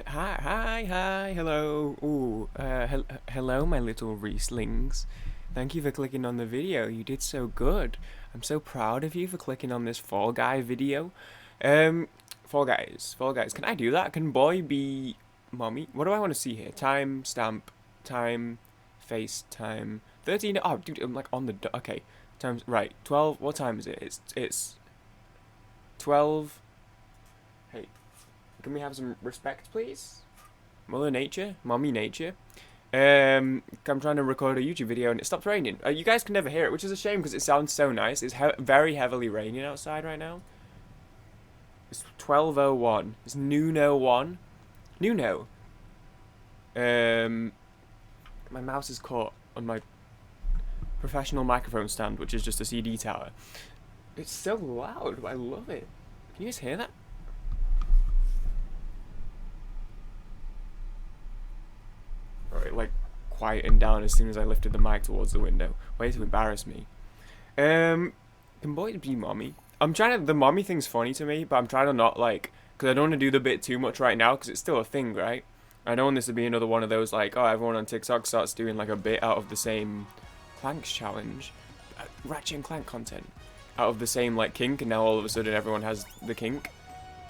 Hi, hello. Ooh, hello, my little Rieslings. Thank you for clicking on the video. You did so good. I'm so proud of you for clicking on this Fall Guy video. Um, Fall Guys. Can I do that? Can boy be mommy? What do I want to see here? Time stamp, time, FaceTime. 13. Oh, dude, I'm like on the. Okay, times right. 12. What time is it? It's 12. Hey, can we have some respect, please? Mother Nature, Mommy Nature. I'm trying to record a YouTube video and it stopped raining. You guys can never hear it, which is a shame because it sounds so nice. It's very heavily raining outside right now. It's 12:01. It's noon 01. Nuno. My mouse is caught on my professional microphone stand, which is just a CD tower. It's so loud, but I love it. Can you guys hear that? Alright, like quieting down as soon as I lifted the mic towards the window. Way to embarrass me. Can boy be mommy? The mommy thing's funny to me, but I'm trying to not like, because I don't want to do the bit too much right now, because it's still a thing, right? I don't want this to be another one of those like, oh, everyone on TikTok starts doing like a bit out of the same Clanks challenge, Ratchet and Clank content, out of the same like kink, and now all of a sudden everyone has the kink.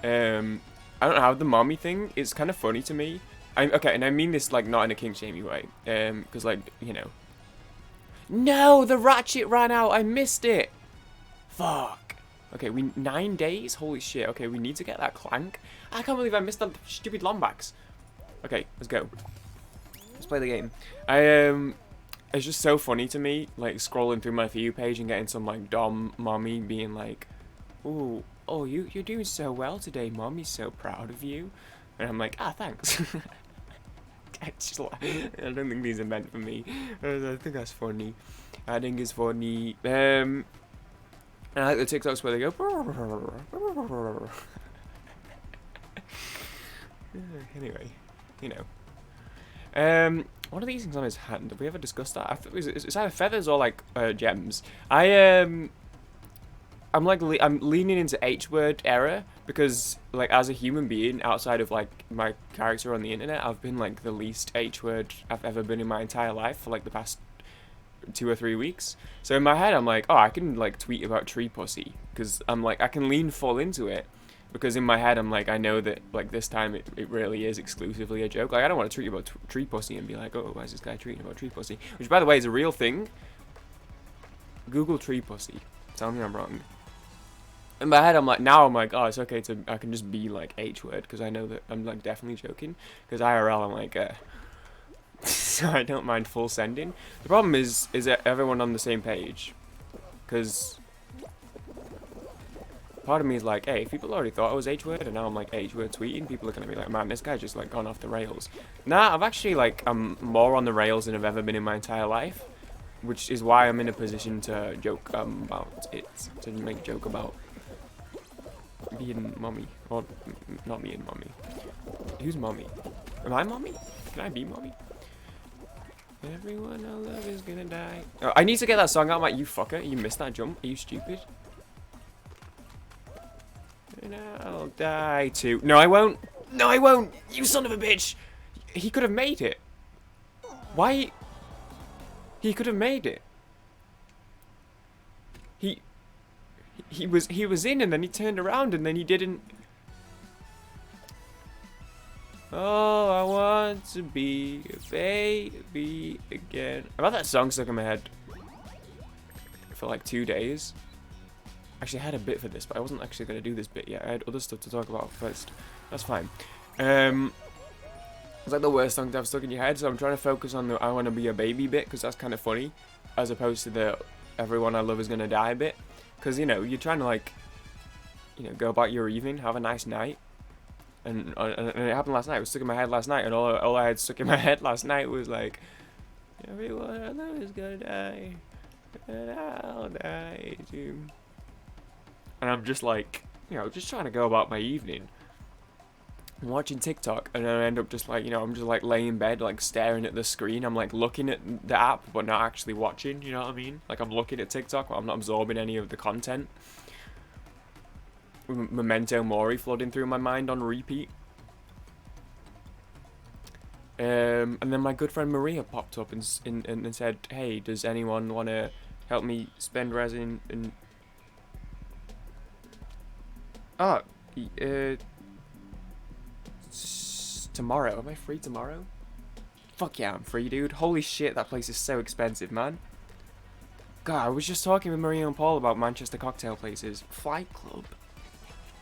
I don't know, the mommy thing is kind of funny to me. Okay, and I mean this like not in a kink shamey way, because like, you know. No, the ratchet ran out. I missed it. Fuck. Okay, 9 days. Holy shit. Okay, we need to get that clank. I can't believe I missed the stupid Lombax. Okay, let's go. Let's play the game. It's just so funny to me, like scrolling through my For You page and getting some like dom mommy being like, "Ooh, oh, you're doing so well today. Mommy's so proud of you," and I'm like, "Ah, thanks." I don't think these are meant for me. I think that's funny. I think it's funny. And I like the TikToks where they go. Anyway, you know. What are these things on his hand? Have we ever discussed that? I thought it's either feathers or like gems. I'm leaning into H word error because like as a human being outside of like my character on the internet, I've been like the least H word I've ever been in my entire life for like the past 2 or 3 weeks. So in my head I'm like, oh, I can like tweet about tree pussy because I'm like I can lean full into it because in my head I'm like I know that like this time it really is exclusively a joke. Like I don't want to tweet about tree pussy and be like, oh, why is this guy tweeting about tree pussy? Which by the way is a real thing. Google tree pussy. Tell me I'm wrong. In my head, I'm like, oh, it's okay I can just be like H word because I know that I'm like definitely joking. Because IRL, I'm like, so I don't mind full sending. The problem is that everyone on the same page. Because part of me is like, hey, if people already thought I was H word and now I'm like H word tweeting, people are gonna be like, man, this guy just like gone off the rails. Nah, I've actually like I'm more on the rails than I've ever been in my entire life, which is why I'm in a position to joke about it, to make a joke about being mommy, or not me and mommy. Who's mommy? Am I mommy? Can I be mommy? Everyone I love is gonna die. Oh, I need to get that song out. I'm like, you fucker, you missed that jump. Are you stupid? And I'll die too. No, I won't. No, I won't. You son of a bitch. He could have made it. Why? He could have made it. He was in and then he turned around and then he didn't. Oh, I want to be a baby again. I've had that song stuck in my head for like 2 days. Actually, I had a bit for this, but I wasn't actually going to do this bit yet. I had other stuff to talk about first. That's fine. It's like the worst song to have stuck in your head, so I'm trying to focus on the I want to be a baby bit because that's kind of funny, as opposed to the everyone I love is going to die bit. Because, you know, you're trying to like, you know, go about your evening, have a nice night. And it happened last night. It was stuck in my head last night, and all I had stuck in my head last night was like, everyone I love is gonna die, and I'll die too. And I'm just like, you know, just trying to go about my evening. I'm watching TikTok, and then I end up just like, you know, I'm just like laying in bed, like staring at the screen. I'm like looking at the app, but not actually watching. You know what I mean? Like I'm looking at TikTok, but I'm not absorbing any of the content. Memento Mori flooding through my mind on repeat. And then my good friend Maria popped up and said, "Hey, does anyone want to help me spend resin and ah, tomorrow? Am I free tomorrow? Fuck yeah, I'm free, dude. Holy shit, that place is so expensive, man. God, I was just talking with Maria and Paul about Manchester cocktail places. Flight Club.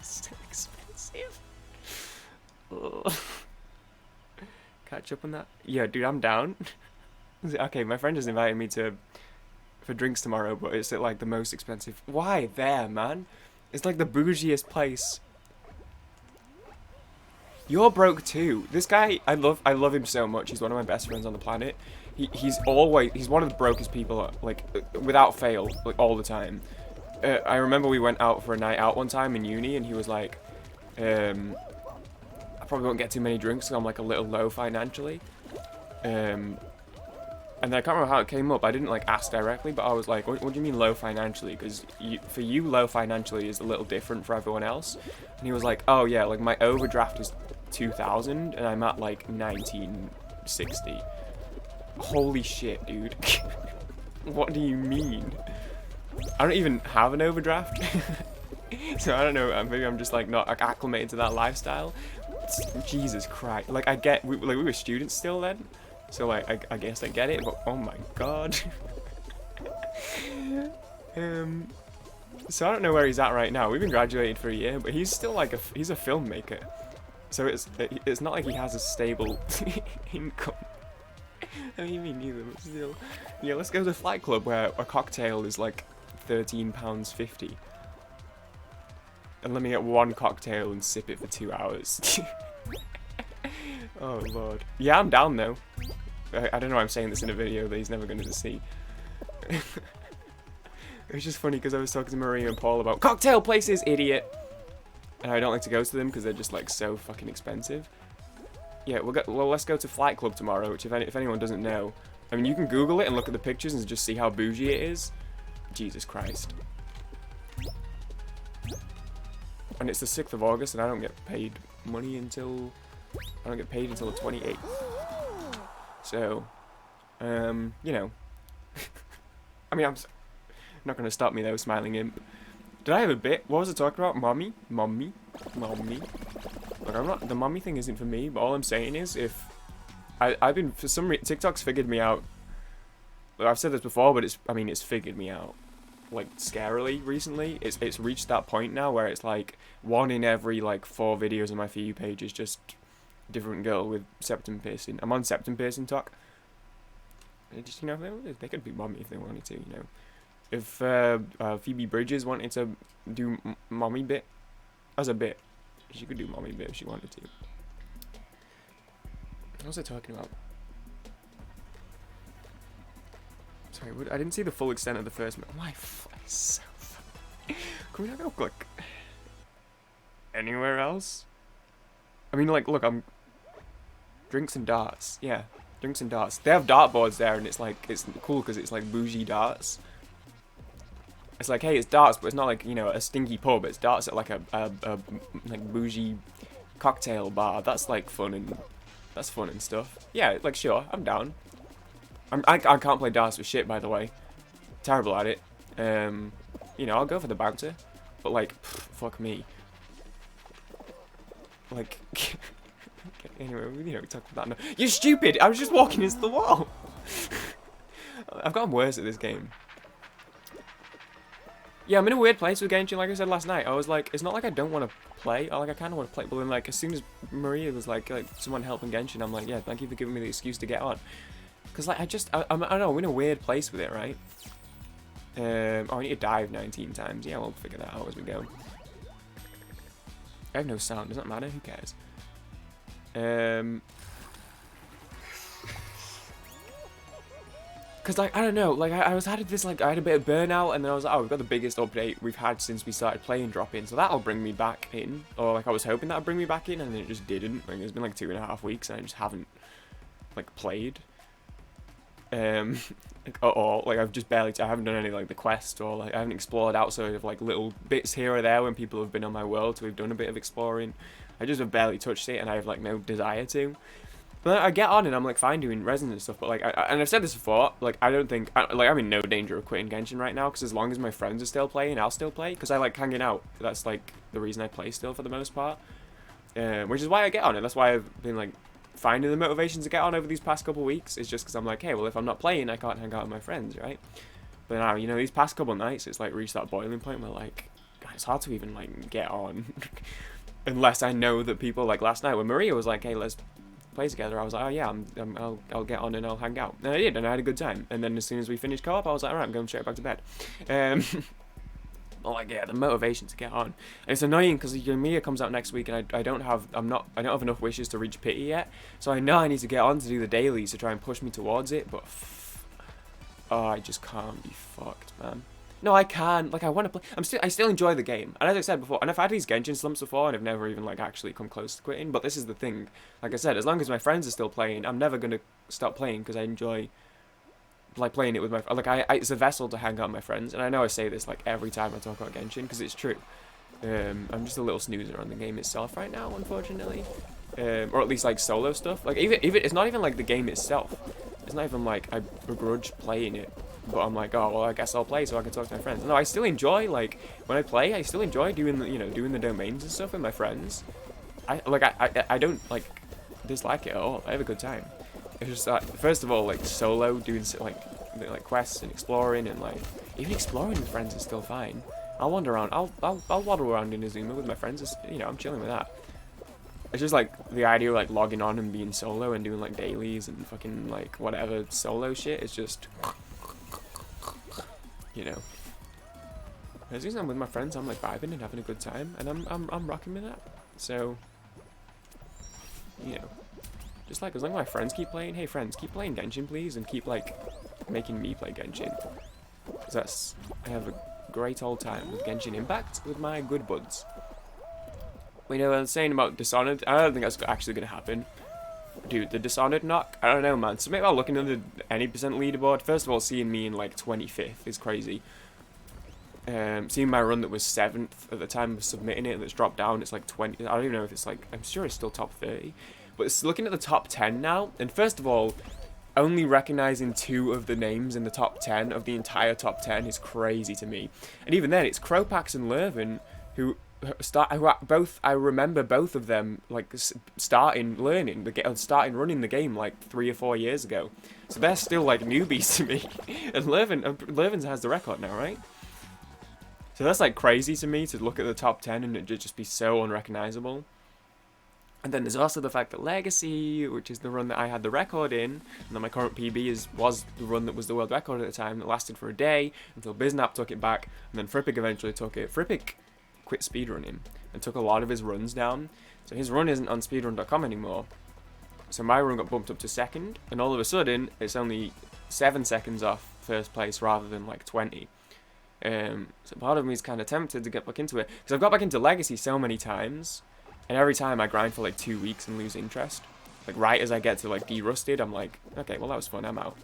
So expensive. Ugh. Catch up on that? Yeah, dude, I'm down. Okay, my friend just invited me for drinks tomorrow, but it's at like the most expensive. Why there, man? It's like the bougiest place. You're broke too. This guy, I love him so much. He's one of my best friends on the planet. He's one of the brokest people, like without fail, like all the time. I remember we went out for a night out one time in uni, and he was like, I probably won't get too many drinks, so I'm like a little low financially. And then I can't remember how it came up. I didn't like ask directly, but I was like, what do you mean low financially? Because for you, low financially is a little different for everyone else. And he was like, oh yeah, like my overdraft is 2,000 and I'm at like 1960. Holy shit, dude. What do you mean? I don't even have an overdraft. So I don't know, maybe I'm just like not acclimated to that lifestyle. Jesus Christ. Like I get, we were students still then. So like I guess I get it, but oh my god. So I don't know where he's at right now. We've been graduated for a year, but he's still like he's a filmmaker. So it's not like he has a stable income. I mean, me neither, but still. Yeah, let's go to Flight Club where a cocktail is like £13.50. And let me get one cocktail and sip it for 2 hours. Oh lord. Yeah, I'm down though. I don't know why I'm saying this in a video that he's never going to see. It was just funny because I was talking to Maria and Paul about cocktail places, idiot! And I don't like to go to them because they're just like so fucking expensive. Yeah, well, let's go to Flight Club tomorrow, which if anyone doesn't know, I mean, you can Google it and look at the pictures and just see how bougie it is. Jesus Christ. And it's the 6th of August and I don't get paid money until... I don't get paid until the 28th. So, you know. I mean, I'm not going to stop me though, smiling imp. Did I have a bit? What was I talking about? Mommy? Mommy? Mommy? Look, I'm not, the mommy thing isn't for me, but all I'm saying is if I've been, for some reason, TikTok's figured me out. I've said this before, but it's figured me out. Like, scarily recently. It's reached that point now where it's like 1 in every like 4 videos on my For You page is just different girl with septum piercing. I'm on septum piercing talk. Just, you know, they could be mommy if they wanted to, you know. If Phoebe Bridgers wanted to do mommy bit as a bit, she could do mommy bit if she wanted to. What was I talking about? Sorry, I didn't see the full extent of the first. My foot is so funny. Can we not go like anywhere else? I mean, like, look, I'm drinks and darts. Yeah, drinks and darts. They have dartboards there, and it's like it's cool because it's like bougie darts. It's like, hey, it's darts, but it's not like, you know, a stinky pub. It's darts at like a like bougie cocktail bar. That's like fun and stuff. Yeah, like sure, I'm down. I can't play darts for shit, by the way. Terrible at it. You know, I'll go for the bouncer, but like, fuck me. Like, anyway, you know, we talked about that. No. You're stupid. I was just walking into the wall. I've gotten worse at this game. Yeah, I'm in a weird place with genshin. Like I said last night, I was like, it's not like I don't want to play. Like I kind of want to play, but then like as soon as Maria was like someone helping genshin, I'm like, yeah, thank you for giving me the excuse to get on. Cause like I don't know, I'm in a weird place with it, right? Oh, I need to dive 19 times. Yeah, we'll figure that out as we go. I have no sound. Doesn't matter. Who cares? Cause like I don't know, like I had this like I had a bit of burnout, and then I was like, oh, we've got the biggest update we've had since we started playing drop in, so that'll bring me back in, or like I was hoping that'd bring me back in, and then it just didn't. Like it's been like 2.5 weeks, and I just haven't like played, like, at all. Like I haven't done any like the quest, or like I haven't explored outside of like little bits here or there when people have been on my world, so we've done a bit of exploring. I just have barely touched it, and I have like no desire to. But then I get on and I'm like fine doing resins and stuff, but like, and I've said this before, like I don't think, like I'm in no danger of quitting Genshin right now, because as long as my friends are still playing, I'll still play, because I like hanging out. That's like the reason I play still for the most part, which is why I get on it. That's why I've been like finding the motivation to get on over these past couple weeks. It's just because I'm like, hey, well if I'm not playing, I can't hang out with my friends, right? But now, you know, these past couple nights, it's like reached that boiling point where like, God, it's hard to even like get on, unless I know that people, like last night when Maria was like, hey, let's play together, I was like, oh yeah, I'll get on and I'll hang out, and I did, and I had a good time. And then as soon as we finished co-op, I was like, alright, I'm going straight back to bed. Well, like, yeah, the motivation to get on. And it's annoying because Mia comes out next week, and I don't have enough wishes to reach pity yet, so I know I need to get on to do the dailies to try and push me towards it, but oh, I just can't be fucked, man. No, I can. Like, I want to play. I still enjoy the game. And as I said before, and I've had these Genshin slumps before, and I've never even, like, actually come close to quitting. But this is the thing. Like I said, as long as my friends are still playing, I'm never going to stop playing, because I enjoy, like, playing it with my... Like, it's a vessel to hang out with my friends. And I know I say this, like, every time I talk about Genshin, because it's true. I'm just a little snoozer on the game itself right now, unfortunately. Or at least, like, solo stuff. Like, even it's not even, like, the game itself. It's not even, like, I begrudge playing it. But I'm like, oh, well, I guess I'll play so I can talk to my friends. No, I still enjoy, like, when I play, I still enjoy doing the, doing the domains and stuff with my friends. I don't, like, dislike it at all. I have a good time. It's just that, first of all, like, solo, doing, like quests and exploring, and, like, even exploring with friends is still fine. I'll wander around, I'll waddle around in Azuma with my friends, it's, I'm chilling with that. It's just, like, the idea of, like, logging on and being solo and doing, like, dailies and fucking, like, whatever solo shit is just... As long as I'm with my friends, I'm like vibing and having a good time, and I'm rocking with that. So, just like as long as my friends keep playing, hey friends, keep playing Genshin please, and keep like making me play Genshin, because I have a great old time with Genshin Impact with my good buds. I was saying about Dishonored, I don't think that's actually gonna happen. Dude, the Dishonored knock, I don't know, man. So maybe I'll look into the any percent leaderboard. First of all, seeing me in like 25th is crazy. Seeing my run that was 7th at the time of submitting it, that's dropped down, it's like 20. I don't even know if it's like, I'm sure it's still top 30. But it's looking at the top 10 now, and first of all, only recognizing 2 of the names in the top 10 of the entire top 10 is crazy to me. And even then, it's Kropax and Lurven who I remember both of them like starting running the game like 3 or 4 years ago, so they're still like newbies to me. And Lurven has the record now, right? So that's like crazy to me to look at the top 10 and it just be so unrecognizable. And then there's also the fact that Legacy, which is the run that I had the record in, and then my current PB was the run that was the world record at the time, that lasted for a day until Biznap took it back, and then Frippik eventually took it. Frippik quit speedrunning and took a lot of his runs down, so his run isn't on speedrun.com anymore. So my run got bumped up to 2nd, and all of a sudden it's only 7 seconds off first place rather than like 20. So part of me is kind of tempted to get back into it, because I've got back into Legacy so many times, and every time I grind for like 2 weeks and lose interest. Like right as I get to like derusted, I'm like, okay, well that was fun, I'm out.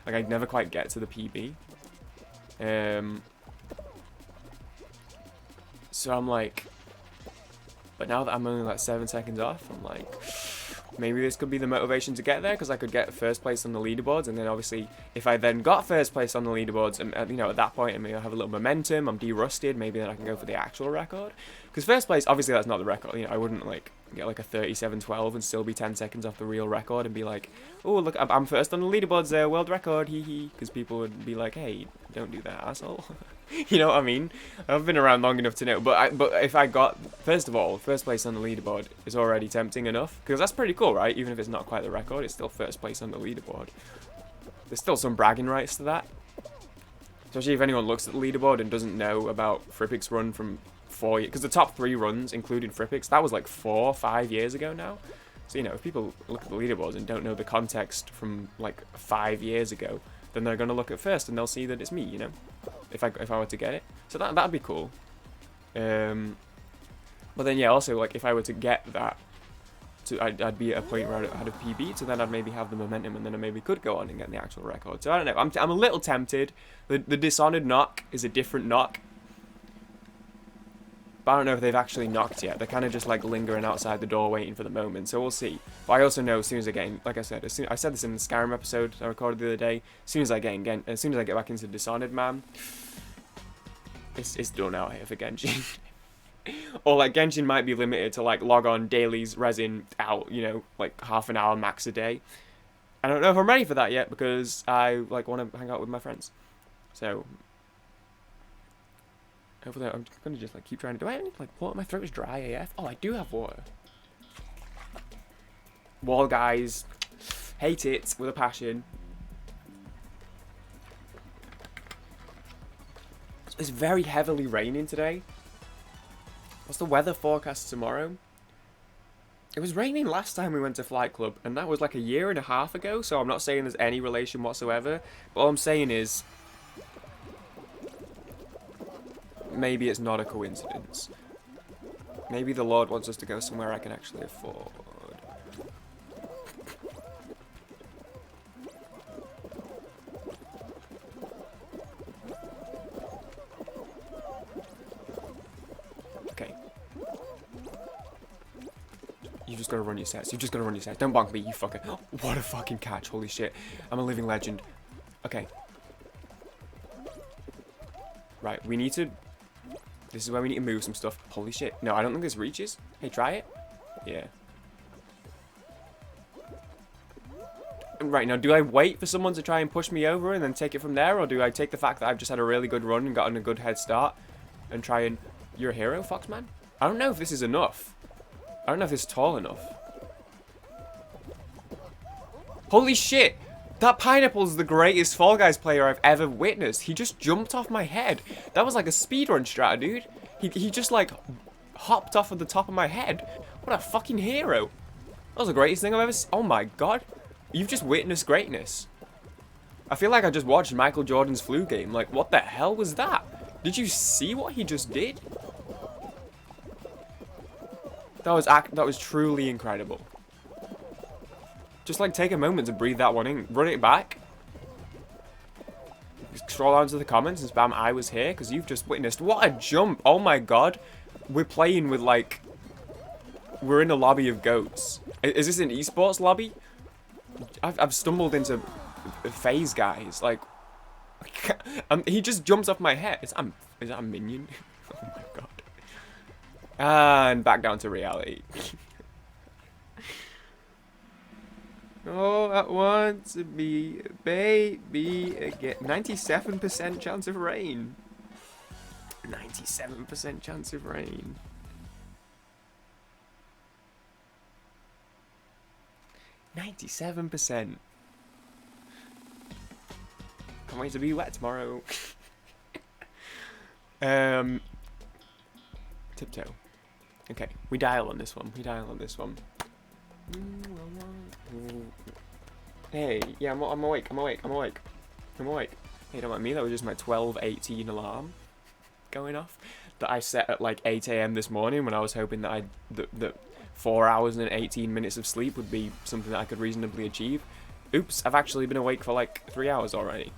Like I never quite get to the PB. So I'm like, but now that I'm only like 7 seconds off, I'm like, maybe this could be the motivation to get there, because I could get first place on the leaderboards, and then obviously if I then got first place on the leaderboards, and at that point I may have a little momentum, I'm derusted, maybe then I can go for the actual record. Because first place, obviously that's not the record, I wouldn't like get like a 37:12 and still be 10 seconds off the real record and be like, oh look, I'm first on the leaderboards there, world record, hee hee, because people would be like, hey, don't do that, asshole. You know what I mean? I've been around long enough to know. But if I got, first of all, first place on the leaderboard is already tempting enough, because that's pretty cool, right? Even if it's not quite the record, it's still first place on the leaderboard. There's still some bragging rights to that. Especially if anyone looks at the leaderboard and doesn't know about Frippik's run from 4 years, because the top 3 runs, including Frippik's, that was like 4 or 5 years ago now. So, if people look at the leaderboards and don't know the context from like 5 years ago, then they're going to look at first and they'll see that it's me, if I were to get it. So that'd be cool. But then yeah, also like if I were to get that, I'd be at a point where I had a PB, so then I'd maybe have the momentum, and then I maybe could go on and get the actual record. So I don't know, I'm a little tempted. The Dishonored knock is a different knock. But I don't know if they've actually knocked yet. They're kind of just like lingering outside the door waiting for the moment. So we'll see. But I also know as soon as I get in, like I said, I said this in the Skyrim episode I recorded the other day. As soon as I get back into Dishonored, man, it's done out here for Genshin. Or like Genshin might be limited to like log on dailies, resin out, you know, like half an hour max a day. I don't know if I'm ready for that yet because I like want to hang out with my friends. So hopefully I'm gonna just like keep trying to do. I have any like water? My throat is dry AF. Oh, I do have water. Wall guys, hate it with a passion. It's very heavily raining today. What's the weather forecast tomorrow? It was raining last time we went to Flight Club, and that was like a year and a half ago, so I'm not saying there's any relation whatsoever, but all I'm saying is maybe it's not a coincidence. Maybe the Lord wants us to go somewhere I can actually afford. Okay. You just gotta run your sets. You just gotta run your sets. Don't bonk me, you fucker. What a fucking catch. Holy shit. I'm a living legend. Okay. Right, we need to... This is where we need to move some stuff. Holy shit. No, I don't think this reaches. Hey, try it. Yeah. Right, now, do I wait for someone to try and push me over and then take it from there? Or do I take the fact that I've just had a really good run and gotten a good head start and try and... You're a hero, Foxman? I don't know if this is enough. I don't know if this is tall enough. Holy shit! That Pineapple's the greatest Fall Guys player I've ever witnessed. He just jumped off my head. That was like a speedrun strat, dude. He just like hopped off of the top of my head. What a fucking hero. That was the greatest thing I've ever seen. Oh my god. You've just witnessed greatness. I feel like I just watched Michael Jordan's flu game. Like, what the hell was that? Did you see what he just did? That was truly incredible. Just like take a moment to breathe that one in. Run it back. Scroll down to the comments and spam I was here because you've just witnessed. What a jump. Oh my god. We're playing with like... We're in a lobby of goats. Is this an esports lobby? I've stumbled into phase guys. Like... he just jumps off my head. Is that a minion? Oh my god. And back down to reality. Oh, I want to be a baby again. 97% chance of rain. 97% chance of rain. 97%. Can't wait to be wet tomorrow. Tiptoe. Okay, we dial on this one. Hey, yeah, I'm awake. Hey, don't mind me, that was just my 12:18 alarm going off that I set at like 8 AM this morning when I was hoping that that 4 hours and 18 minutes of sleep would be something that I could reasonably achieve. Oops, I've actually been awake for like 3 hours already.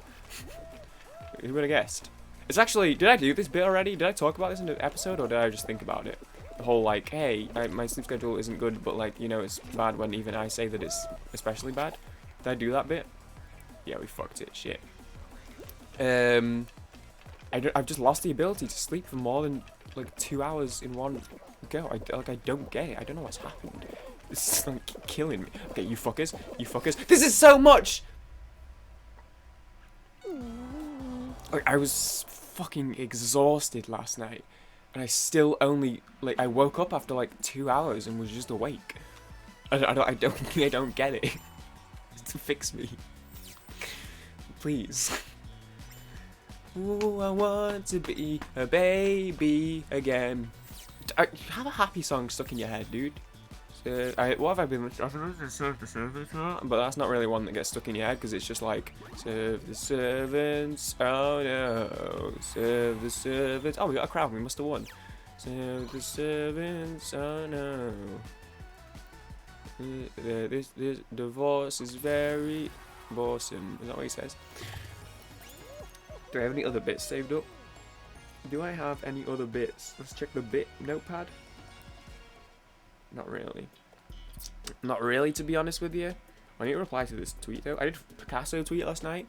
Who would have guessed? It's actually, did I do this bit already? Did I talk about this in the episode or did I just think about it? The whole like, hey, my sleep schedule isn't good, but like, you know, it's bad when even I say that it's especially bad. Did I do that bit? Yeah, we fucked it. Shit. I've just lost the ability to sleep for more than like 2 hours in one go. I don't get it. I don't know what's happened. This is like killing me. Okay, you fuckers. This is so much. Like, I was fucking exhausted last night. And I still only, like, I woke up after, like, 2 hours and was just awake. I don't get it. To fix me. Please. Ooh, I want to be a baby again. Have a happy song stuck in your head, dude. What have I been listening to? Serve the Servants, but that's not really one that gets stuck in your head because it's just like serve the servants, oh no, serve the servants. Oh, we got a crown, we must have won. Serve the servants, oh no. This divorce is very awesome. Is that what he says? Do I have any other bits saved up? Do I have any other bits? Let's check the bit notepad. Not really. Not really, to be honest with you. I need to reply to this tweet though. I did Picasso tweet last night,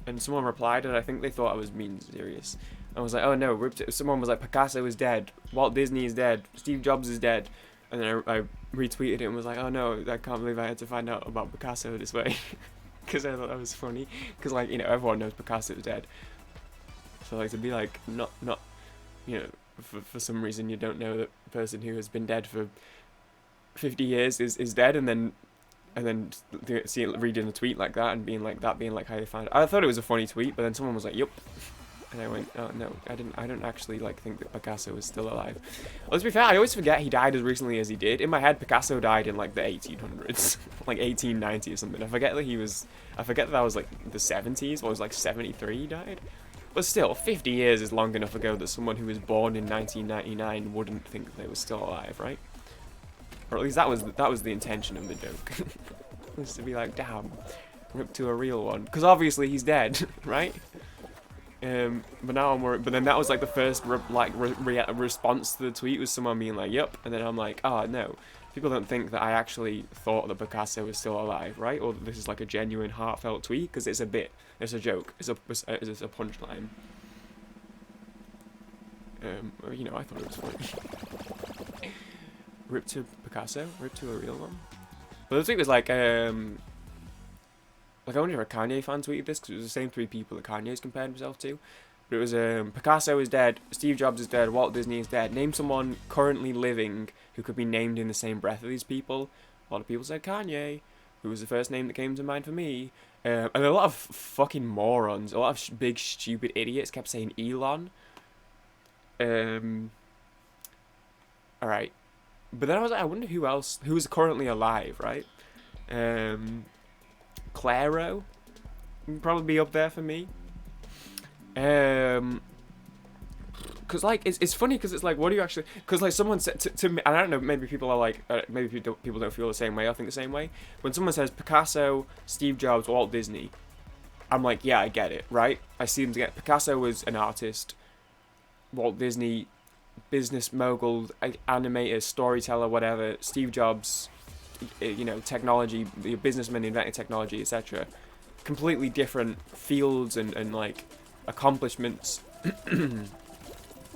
and someone replied, and I think they thought I was being serious. I was like, oh no, someone was like, Picasso is dead, Walt Disney is dead, Steve Jobs is dead, and then I retweeted it and was like, oh no, I can't believe I had to find out about Picasso this way, because I thought that was funny, because like, you know, everyone knows Picasso is dead, so like to be like, not, you know, for some reason you don't know that the person who has been dead for 50 years is dead, and then reading a tweet like that and being like how you found it. I thought it was a funny tweet, but then someone was like, yup. And I went, oh no, I don't actually like think that Picasso is still alive. Well, to be fair, I always forget he died as recently as he did. In my head, Picasso died in like the 1800s, like 1890 or something. I forget that was like the 70s, or it was like 73 he died. But still, 50 years is long enough ago that someone who was born in 1999 wouldn't think that they were still alive, right? Or at least that was the intention of the joke. Was to be like, damn, rip to a real one, because obviously he's dead, right? But now I'm worried. But then that was like the first response to the tweet was someone being like, "Yep," and then I'm like, "Oh no, people don't think that I actually thought that Picasso was still alive, right? Or that this is like a genuine, heartfelt tweet, because it's a joke, it's a punchline." You know, I thought it was funny. Rip to Picasso, rip to a real one. But the tweet was like I wonder if a Kanye fan tweeted this, because it was the same three people that Kanye's compared himself to. But it was, Picasso is dead, Steve Jobs is dead, Walt Disney is dead. Name someone currently living who could be named in the same breath of these people. A lot of people said Kanye, who was the first name that came to mind for me. And a lot of fucking morons, a lot of big stupid idiots kept saying Elon. Alright. But then I was like, I wonder who else, who is currently alive, right? Claro would probably be up there for me. Cause like it's funny, because it's like, what do you actually? Because like someone said to me, and I don't know, maybe people are like, maybe people don't feel the same way. I think the same way. When someone says Picasso, Steve Jobs, Walt Disney, I'm like, yeah, I get it, right? I see them together. Picasso was an artist. Walt Disney, business mogul, animator, storyteller, whatever. Steve Jobs, you know, technology, the businessman invented technology, etc. Completely different fields and like accomplishments.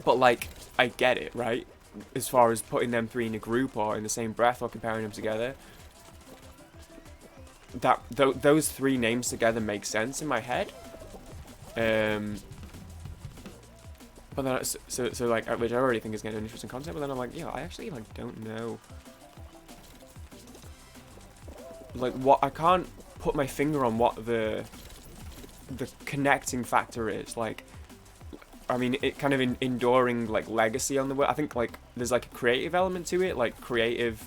But like, I get it, right? As far as putting them three in a group or in the same breath or comparing them together, that those three names together make sense in my head. But then so like, which I already think is getting an interesting concept. But then I'm like, yeah, I actually like don't know. Like, what, I can't put my finger on what the connecting factor is. Like, I mean, it kind of enduring like legacy on the world. I think like there's like a creative element to it, like creative.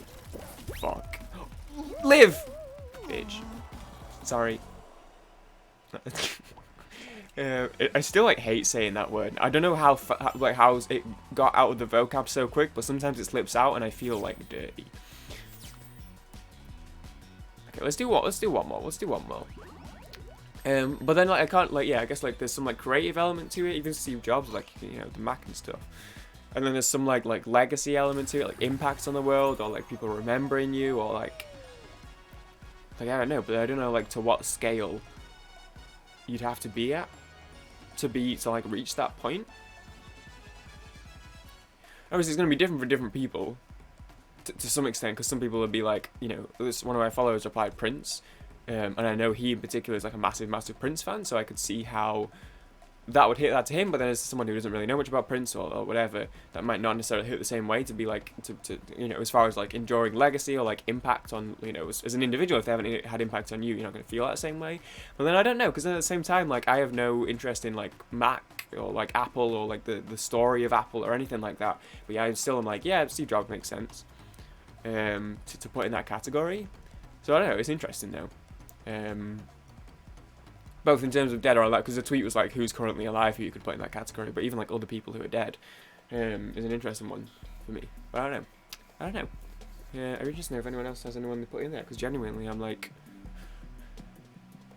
Fuck. Live, bitch. Sorry. I still like hate saying that word. I don't know how it got out of the vocab so quick, but sometimes it slips out and I feel like dirty. Okay, let's do one more. But then like I can't, like, yeah, I guess like there's some like creative element to it. Even Steve Jobs, like, you know, the Mac and stuff. And then there's some like legacy element to it, like impact on the world, or like people remembering you, or like I don't know, but I don't know like to what scale you'd have to be at to like reach that point. Obviously, it's gonna be different for different people to some extent, because some people would be like, you know, one of my followers replied Prince, and I know he in particular is like a massive Prince fan, so I could see how that would hit that to him. But then as someone who doesn't really know much about Prince or whatever, that might not necessarily hit the same way, to be like to you know, as far as like enduring legacy or like impact on, you know, as an individual, if they haven't had impact on you, you're not going to feel that the same way. But then I don't know, because then at the same time, like, I have no interest in like Mac or like Apple or like the story of Apple or anything like that. But yeah, I still am like, yeah, Steve Jobs makes sense to put in that category. So I don't know, it's interesting though. Both in terms of dead or alive, because the tweet was like, who's currently alive who you could put in that category, but even like other people who are dead is an interesting one for me. But I don't know. Yeah, I really just know if anyone else has anyone to put in there, because genuinely I'm like,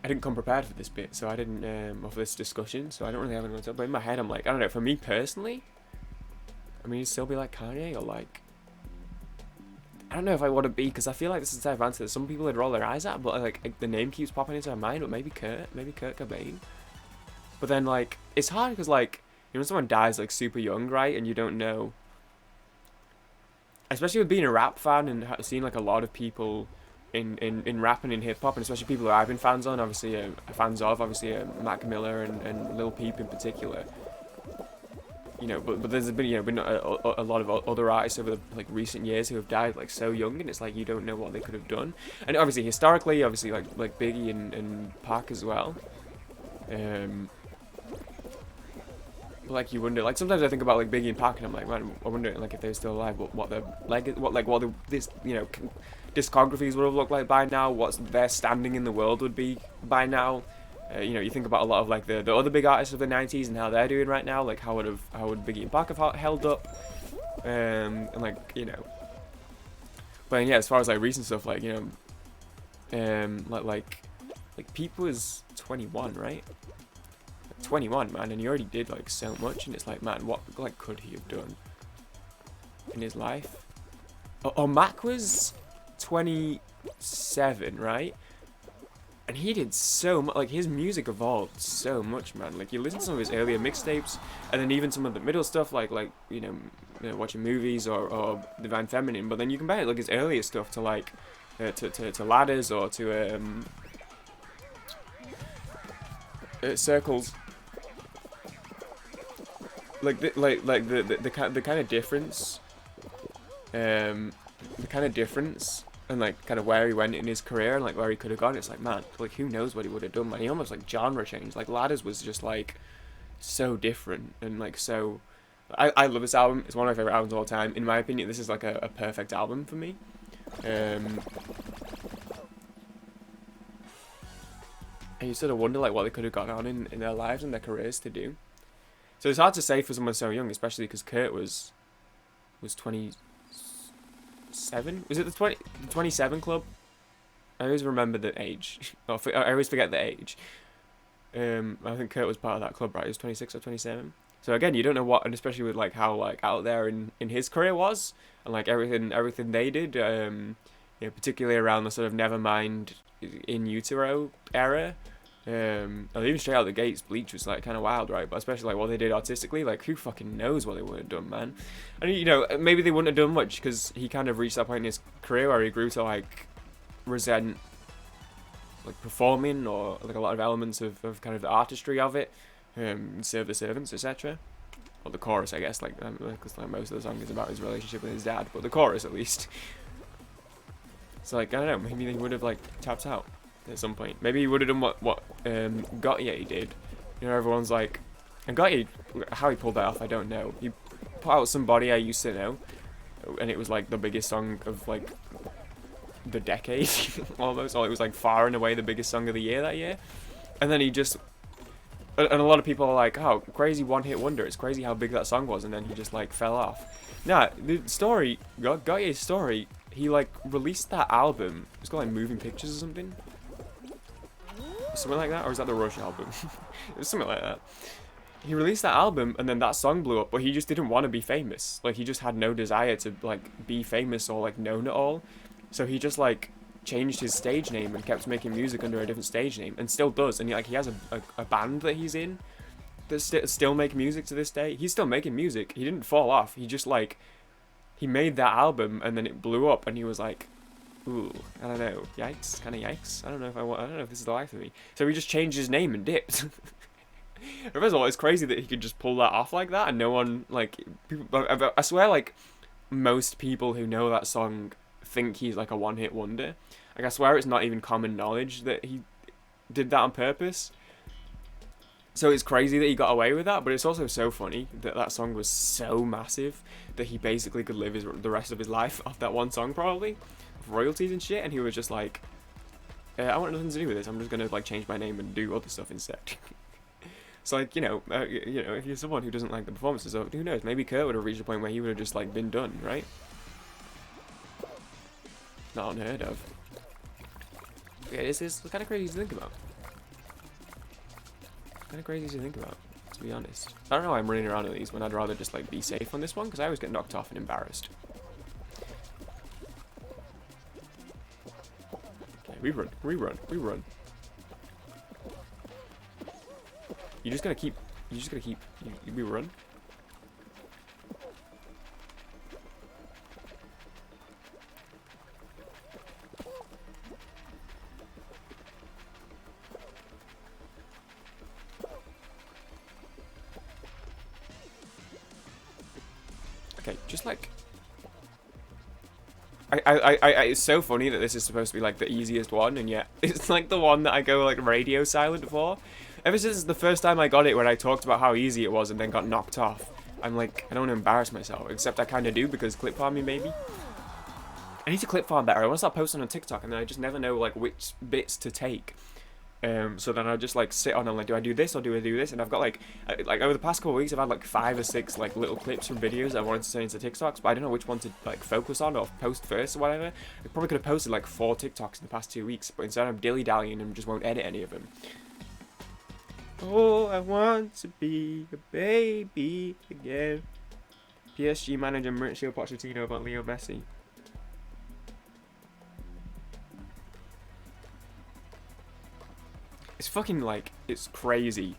I didn't come prepared for this bit, so I didn't, or for this discussion, so I don't really have anyone to tell. But in my head, I'm like, I don't know, for me personally, I mean, you'd still be like Kanye, or like, I don't know if I want to be, because I feel like this is the type of answer that some people would roll their eyes at, but like the name keeps popping into my mind, but maybe Kurt Cobain. But then, like, it's hard, because, like, you know, when someone dies, like, super young, right, and you don't know, especially with being a rap fan and seeing, like, a lot of people in rap and in hip-hop, and especially people that I've been fans of, obviously, Mac Miller and Lil Peep in particular. You know, but there's been, you know, been a lot of other artists over the, like, recent years who have died, like, so young, and it's like you don't know what they could have done. And obviously, historically, obviously, like Biggie and Pac as well. But, like, you wonder, like, sometimes I think about, like, Biggie and Pac, and I'm like, man, I wonder, like, if they're still alive, what their this, you know, discographies would have looked like by now, what their standing in the world would be by now. You know, you think about a lot of, like, the other big artists of the 90s and how they're doing right now, like, how would Biggie and Pac have held up, and, like, you know. But yeah, as far as, like, recent stuff, like, you know, like Peep was 21, right? 21, man, and he already did, like, so much, and it's like, man, what, like, could he have done in his life? Oh, Mac was 27, right? And he did so much, like, his music evolved so much, man. Like, you listen to some of his earlier mixtapes, and then even some of the middle stuff, like you know, watching movies or Divine Feminine, but then you compare it, like, his earlier stuff to, like, to Ladders or to, Circles. Like, the kind of difference, and, like, kind of where he went in his career and, like, where he could have gone. It's like, man, like, who knows what he would have done, man. He almost, like, genre changed. Like, Ladders was just, like, so different and, like, so... I love this album. It's one of my favourite albums of all time. In my opinion, this is, like, a perfect album for me. And you sort of wonder, like, what they could have gone on in their lives and their careers to do. So it's hard to say for someone so young, especially because Kurt was 27? Was it the 27 club? I always remember the age. I always forget the age. I think Kurt was part of that club, right? He was 26 or 27. So again, you don't know what, and especially with, like, how, like, out there in his career was, and, like, everything they did, you know, particularly around the sort of Nevermind in Utero era. And even straight out the gates, Bleach was, like, kind of wild, right? But especially, like, what they did artistically, like, who fucking knows what they would have done, man? And, you know, maybe they wouldn't have done much because he kind of reached that point in his career where he grew to, like, resent, like, performing or, like, a lot of elements of kind of the artistry of it, serve the servants, etc. Or the chorus, I guess, like, because, like, most of the song is about his relationship with his dad, but the chorus at least. So, like, I don't know, maybe they would have, like, tapped out at some point. Maybe he would have done what Yeti did. You know, everyone's like, and Yeti, how he pulled that off, I don't know. He put out Somebody I Used to Know, and it was, like, the biggest song of, like, the decade, almost. Or it was, like, far and away the biggest song of the year that year. And then he just, and a lot of people are like, oh, crazy one-hit wonder. It's crazy how big that song was, and then he just, like, fell off. Nah, the story, Yeti's story, he, like, released that album. It's called, like, Moving Pictures or something. Something like that, or is that the Rush album? It was something like that. He released that album, and then that song blew up, but he just didn't want to be famous. Like, he just had no desire to, like, be famous or, like, known at all. So he just, like, changed his stage name and kept making music under a different stage name, and still does. And, like, he has a band that he's in that still make music to this day. He's still making music. He didn't fall off. He just, like, he made that album, and then it blew up, and he was like, ooh, I don't know, yikes, kind of yikes. I don't know if this is the life of me. So he just changed his name and dipped. First of all, it's crazy that he could just pull that off like that, and no one, like, people, I swear, like, most people who know that song think he's, like, a one-hit wonder. Like, I swear it's not even common knowledge that he did that on purpose. So it's crazy that he got away with that, but it's also so funny that that song was so massive that he basically could live the rest of his life off that one song, probably. Royalties and shit, and he was just like, I want nothing to do with this, I'm just gonna, like, change my name and do other stuff instead. So, like, you know, if you're someone who doesn't like the performances of it, who knows, maybe Kurt would have reached a point where he would have just, like, been done, right? Not unheard of. Yeah, this is kind of crazy to think about. kind of crazy to think about, to be honest. I don't know why I'm running around at these when I'd rather just like be safe on this one, because I always get knocked off and embarrassed. Okay, we run. You just gotta keep. We run. Okay, just like it's so funny that this is supposed to be like the easiest one, and yet it's like the one that I go like radio silent for. Ever since the first time I got it, when I talked about how easy it was and then got knocked off, I'm like, I don't want to embarrass myself, except I kind of do because clip farming, maybe. I need to clip farm better. I want to start posting on TikTok, and then I just never know like which bits to take. So then I just like sit on and like, do I do this or do I do this? And I've got like over the past couple of weeks, I've had like 5 or 6 like little clips from videos I wanted to turn into TikToks, but I don't know which one to like focus on or post first or whatever. I probably could have posted like 4 TikToks in the past 2 weeks, but instead I'm dilly-dallying and just won't edit any of them. Oh, I want to be a baby again. PSG manager Mauricio Pochettino about Leo Messi. It's fucking like, it's crazy.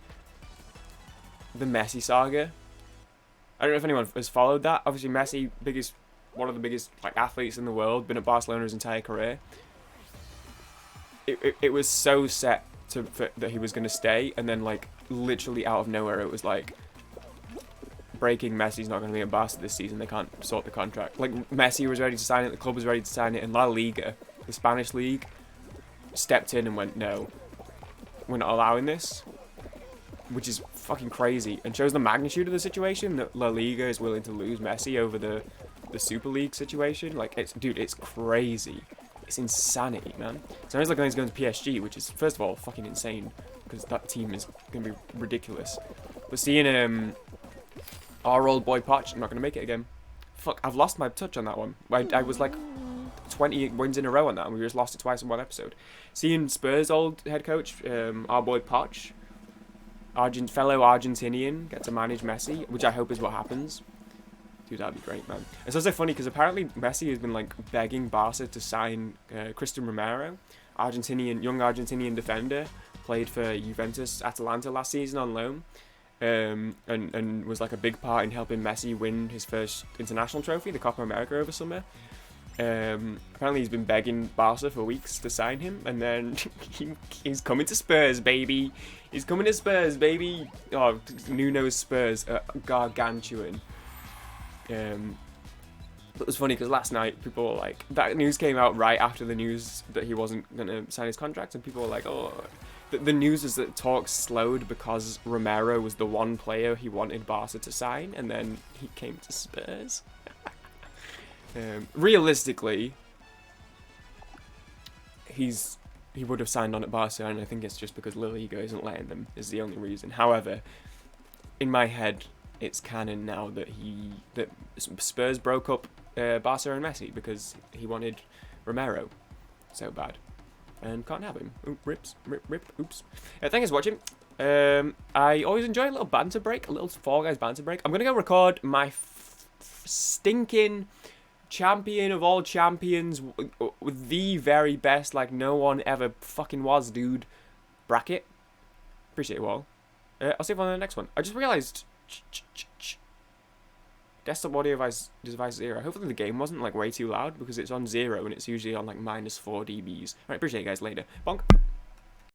The Messi saga. I don't know if anyone has followed that. Obviously Messi, one of the biggest like athletes in the world, been at Barcelona his entire career. It was so set that he was going to stay, and then like literally out of nowhere it was like, breaking, Messi's not going to be at Barca this season, they can't sort the contract. Like Messi was ready to sign it, the club was ready to sign it, and La Liga, the Spanish league, stepped in and went, no, we're not allowing this, which is fucking crazy and shows the magnitude of the situation, that La Liga is willing to lose Messi over the Super League situation. Like, it's crazy. It's insanity, man. So it's like he's going to PSG, which is, first of all, fucking insane, because that team is going to be ridiculous. But seeing our old boy Poch, I'm not going to make it again. Fuck, I've lost my touch on that one. I was like 20 wins in a row on that, and we just lost it twice in one episode. Seeing Spurs' old head coach, our boy Poch, fellow Argentinian, get to manage Messi, which I hope is what happens. Dude, that'd be great, man. It's also funny because apparently Messi has been like begging Barca to sign Cristian Romero, young Argentinian defender, played for Juventus Atalanta last season on loan, and was like a big part in helping Messi win his first international trophy, the Copa America, over summer. Apparently he's been begging Barca for weeks to sign him, and then he's coming to Spurs, baby. He's coming to Spurs, baby. Oh, Nuno's Spurs are gargantuan. It was funny because last night people were like, that news came out right after the news that he wasn't going to sign his contract, and people were like, oh, the news is that talks slowed because Romero was the one player he wanted Barca to sign, and then he came to Spurs. Realistically, he would have signed on at Barca, and I think it's just because La Liga isn't letting them is the only reason. However, in my head, it's canon now that Spurs broke up Barca and Messi because he wanted Romero so bad and can't have him. Rip, oops. Thanks for watching. I always enjoy a little banter break, a little Fall Guys banter break. I'm gonna go record my stinking champion of all champions, with the very best, like no one ever fucking was, dude, bracket. Appreciate you all. I'll see you on the next one. I just realized desktop audio device 0. Hopefully the game wasn't like way too loud, because it's on 0 and it's usually on like -4 dBs. Alright, appreciate you guys. Later. Bonk.